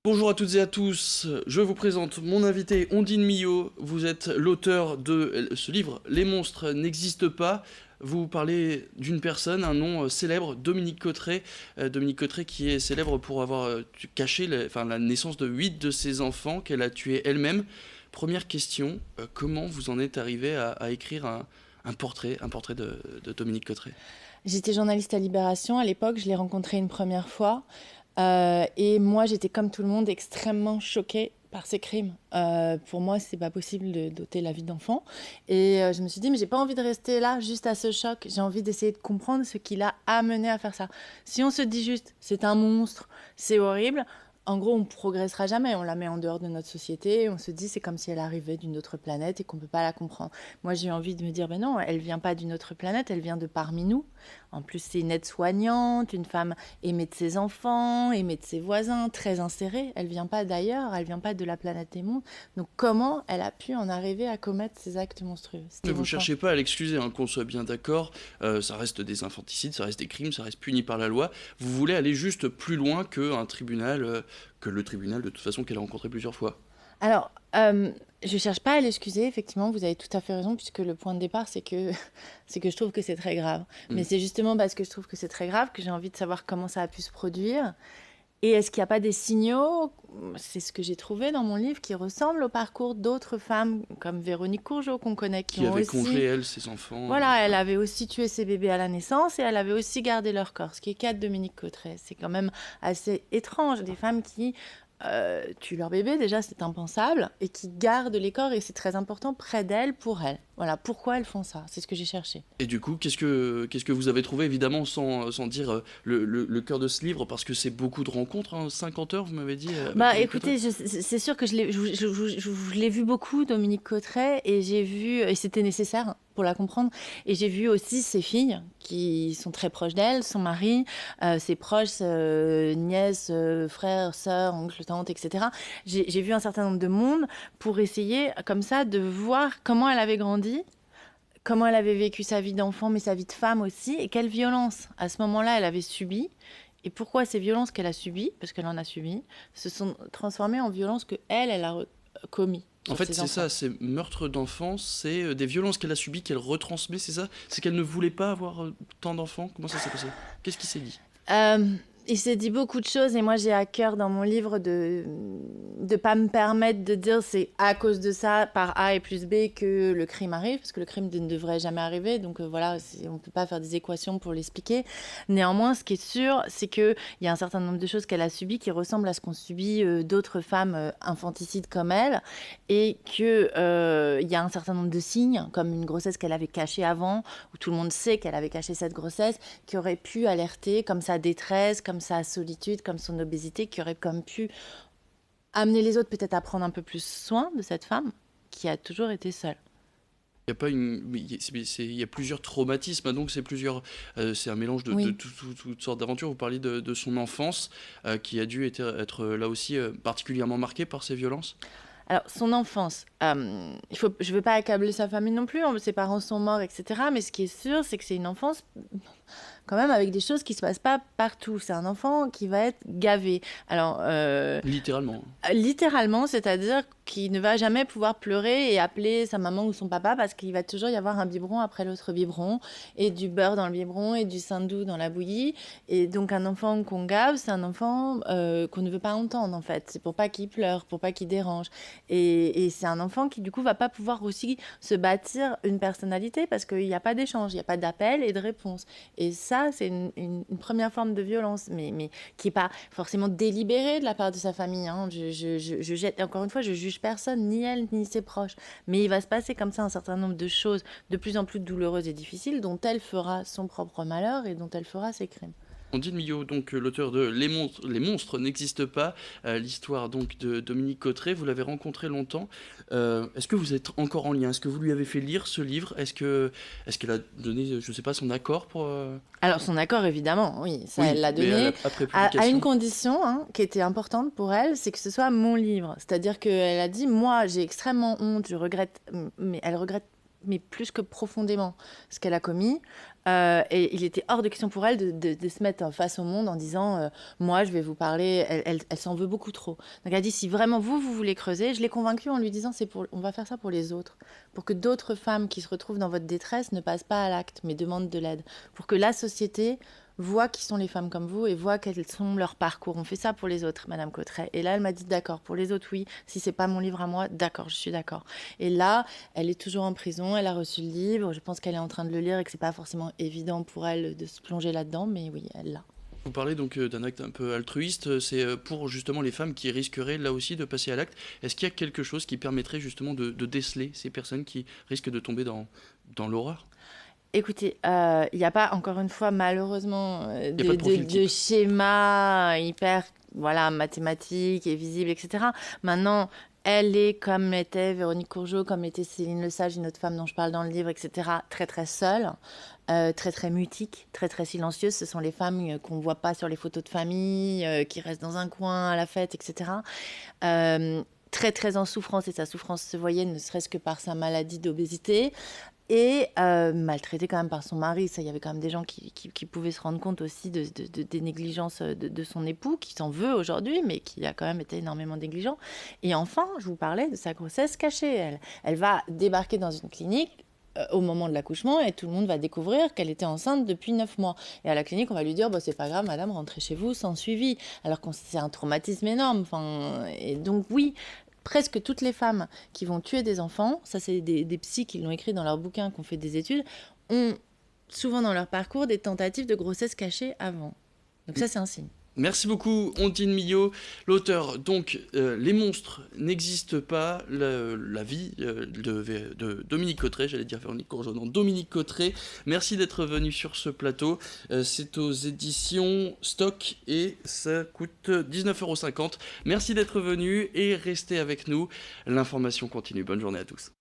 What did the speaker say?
Bonjour à toutes et à tous, je vous présente mon invité Ondine Millot. Vous êtes l'auteur de ce livre Les monstres n'existent pas. Vous parlez d'une personne, un nom célèbre, Dominique Cotteray. Dominique Cotteray qui est célèbre pour avoir caché la naissance de 8 de ses enfants qu'elle a tués elle-même. Première question, comment vous en êtes arrivé à écrire un portrait de Dominique Cotteray? J'étais journaliste à Libération à l'époque, je l'ai rencontré une première fois. Et moi, j'étais comme tout le monde extrêmement choquée par ces crimes. Pour moi, c'est pas possible d'ôter la vie d'enfant. Et je me suis dit, mais j'ai pas envie de rester là juste à ce choc. J'ai envie d'essayer de comprendre ce qui l'a amené à faire ça. Si on se dit juste, c'est un monstre, c'est horrible, en gros, on progressera jamais. On la met en dehors de notre société. On se dit, c'est comme si elle arrivait d'une autre planète et qu'on peut pas la comprendre. Moi, j'ai eu envie de me dire, ben non, elle vient pas d'une autre planète, elle vient de parmi nous. En plus, c'est une aide-soignante, une femme aimée de ses enfants, aimée de ses voisins, très insérée. Elle vient pas d'ailleurs, elle vient pas de la planète des mondes. Donc, comment elle a pu en arriver à commettre ces actes monstrueux? Mais C'était vous mon point. cherchez pas à l'excuser, hein, qu'on soit bien d'accord, ça reste des infanticides, ça reste des crimes, ça reste puni par la loi. Vous voulez aller juste plus loin que que le tribunal de toute façon qu'elle a rencontré plusieurs fois. Alors, je cherche pas à l'excuser, effectivement, vous avez tout à fait raison, puisque le point de départ, c'est que, c'est que je trouve que c'est très grave. Mais Mm. c'est justement parce que je trouve que c'est très grave que j'ai envie de savoir comment ça a pu se produire. Et est-ce qu'il n'y a pas des signaux, c'est ce que j'ai trouvé dans mon livre, qui ressemblent au parcours d'autres femmes, comme Véronique Courgeot, qu'on connaît, qui Qui ont avait congelé, aussi... elle, ses enfants. Voilà, elle Ouais. avait aussi tué ses bébés à la naissance et elle avait aussi gardé leur corps, ce qui est le cas de Dominique Cotteray. C'est quand même assez étrange, des femmes qui tuent leur bébé, déjà c'est impensable, et qui gardent les corps, et c'est très important, près d'elles, pour elles. Voilà, pourquoi elles font ça, c'est ce que j'ai cherché. Et du coup, qu'est-ce que vous avez trouvé, évidemment, sans dire le cœur de ce livre, parce que c'est beaucoup de rencontres, hein, 50 heures, vous m'avez dit, avec Bah Dominique Cotteray. écoutez, c'est sûr que je l'ai vu beaucoup, Dominique Cotteray, et j'ai vu, et c'était nécessaire pour la comprendre, et j'ai vu aussi ses filles, qui sont très proches d'elle, son mari, ses proches, nièces, frères, sœurs, oncles, tantes, etc. J'ai vu un certain nombre de monde pour essayer, comme ça, de voir comment elle avait grandi, comment elle avait vécu sa vie d'enfant, mais sa vie de femme aussi, et quelle violence, à ce moment-là, elle avait subi. Et pourquoi ces violences qu'elle a subies, parce qu'elle en a subi, se sont transformées en violences que elle a commis En sur fait, ses c'est enfants. ça, c'est meurtre d'enfants, c'est des violences qu'elle a subies, qu'elle retransmet, c'est ça? C'est qu'elle ne voulait pas avoir tant d'enfants? Comment ça s'est passé? Qu'est-ce qui s'est dit? Euh, il s'est dit beaucoup de choses et moi j'ai à cœur dans mon livre de pas me permettre de dire c'est à cause de ça, par A et plus B, que le crime arrive, parce que le crime ne devrait jamais arriver, donc voilà, on peut pas faire des équations pour l'expliquer. Néanmoins, ce qui est sûr, c'est qu'il y a un certain nombre de choses qu'elle a subies qui ressemblent à ce qu'ont subi d'autres femmes infanticides comme elle, et qu'il y a un certain nombre de signes, comme une grossesse qu'elle avait cachée avant, où tout le monde sait qu'elle avait caché cette grossesse, qui aurait pu alerter comme sa détresse, comme sa solitude, comme son obésité, qui aurait comme pu amener les autres peut-être à prendre un peu plus soin de cette femme qui a toujours été seule. Il y a pas une, mais il y a plusieurs traumatismes, hein, donc c'est un mélange de Oui. toutes sortes d'aventures. Vous parliez de son enfance, qui a dû être là aussi particulièrement marquée par ces violences. Alors, son enfance, je ne veux pas accabler sa famille non plus, ses parents sont morts, etc. Mais ce qui est sûr, c'est que c'est une enfance quand même avec des choses qui ne se passent pas partout. C'est un enfant qui va être gavé. Alors, Littéralement. littéralement, c'est-à-dire qu'il ne va jamais pouvoir pleurer et appeler sa maman ou son papa parce qu'il va toujours y avoir un biberon après l'autre biberon et du beurre dans le biberon et du sein doux dans la bouillie. Et donc un enfant qu'on gave, c'est un enfant qu'on ne veut pas entendre en fait. C'est pour pas qu'il pleure, pour pas qu'il dérange. Et c'est un enfant qui du coup va pas pouvoir aussi se bâtir une personnalité parce qu'il n'y a pas d'échange, il n'y a pas d'appel et de réponse. Et ça, c'est une première forme de violence, mais qui n'est pas forcément délibérée de la part de sa famille. Hein. Je jette, encore une fois, je juge personne, ni elle, ni ses proches. Mais il va se passer comme ça un certain nombre de choses de plus en plus douloureuses et difficiles dont elle fera son propre malheur et dont elle fera ses crimes. Ondine Millot, donc l'auteur de Les monstres n'existent pas, l'histoire donc de Dominique Cotteray, vous l'avez rencontré longtemps. Est-ce que vous êtes encore en lien? Est-ce que vous lui avez fait lire ce livre? Est-ce qu'elle a donné, je sais pas, son accord pour... Alors son accord, évidemment, oui, ça elle Oui, l'a mais donné, après à une publication. condition hein, qui était importante pour elle, c'est que ce soit mon livre. C'est-à-dire qu'elle a dit, moi j'ai extrêmement honte, je regrette, mais elle regrette mais plus que profondément ce qu'elle a commis. Et il était hors de question pour elle de se mettre face au monde en disant moi, je vais vous parler. Elle s'en veut beaucoup trop. Donc elle a dit si vraiment vous voulez creuser, je l'ai convaincue en lui disant on va faire ça pour les autres. Pour que d'autres femmes qui se retrouvent dans votre détresse ne passent pas à l'acte, mais demandent de l'aide. Pour que la société voit qui sont les femmes comme vous et voit quels sont leurs parcours. On fait ça pour les autres, Madame Cotret. Et là, elle m'a dit d'accord, pour les autres, oui. Si c'est pas mon livre à moi, d'accord, je suis d'accord. Et là, elle est toujours en prison, elle a reçu le livre. Je pense qu'elle est en train de le lire et que c'est pas forcément évident pour elle de se plonger là-dedans, mais oui, elle l'a. Vous parlez donc d'un acte un peu altruiste, c'est pour justement les femmes qui risqueraient là aussi de passer à l'acte. Est-ce qu'il y a quelque chose qui permettrait justement de déceler ces personnes qui risquent de tomber dans l'horreur? Écoutez, il n'y a pas, encore une fois, malheureusement, Il n'y a pas de profil de type. schéma hyper voilà, mathématique et visible, etc. Maintenant, elle est comme était Véronique Courgeot, comme était Céline Lesage, une autre femme dont je parle dans le livre, etc., très très seule, très très mutique, très très silencieuse. Ce sont les femmes qu'on ne voit pas sur les photos de famille, qui restent dans un coin à la fête, etc. Très très en souffrance, et sa souffrance se voyait ne serait-ce que par sa maladie d'obésité. Et maltraitée quand même par son mari. Ça, il y avait quand même des gens qui pouvaient se rendre compte aussi des négligences de son époux, qui s'en veut aujourd'hui, mais qui a quand même été énormément négligent. Et enfin, je vous parlais de sa grossesse cachée. Elle va débarquer dans une clinique au moment de l'accouchement et tout le monde va découvrir qu'elle était enceinte depuis 9 mois. Et à la clinique, on va lui dire bah, c'est pas grave, madame, rentrez chez vous sans suivi. Alors que c'est un traumatisme énorme. Enfin, et donc, oui, presque toutes les femmes qui vont tuer des enfants, ça c'est des psys qui l'ont écrit dans leur bouquin, qui ont fait des études, ont souvent dans leur parcours des tentatives de grossesse cachée avant. Donc ça c'est un signe. Merci beaucoup, Ondine Millot, l'auteur. Donc, Les monstres n'existent pas, la vie de Dominique Cotret, j'allais dire Véronique Courgeot, non, Dominique Cotret. Merci d'être venu sur ce plateau. C'est aux éditions Stock et ça coûte 19,50 €. Merci d'être venu et restez avec nous. L'information continue. Bonne journée à tous.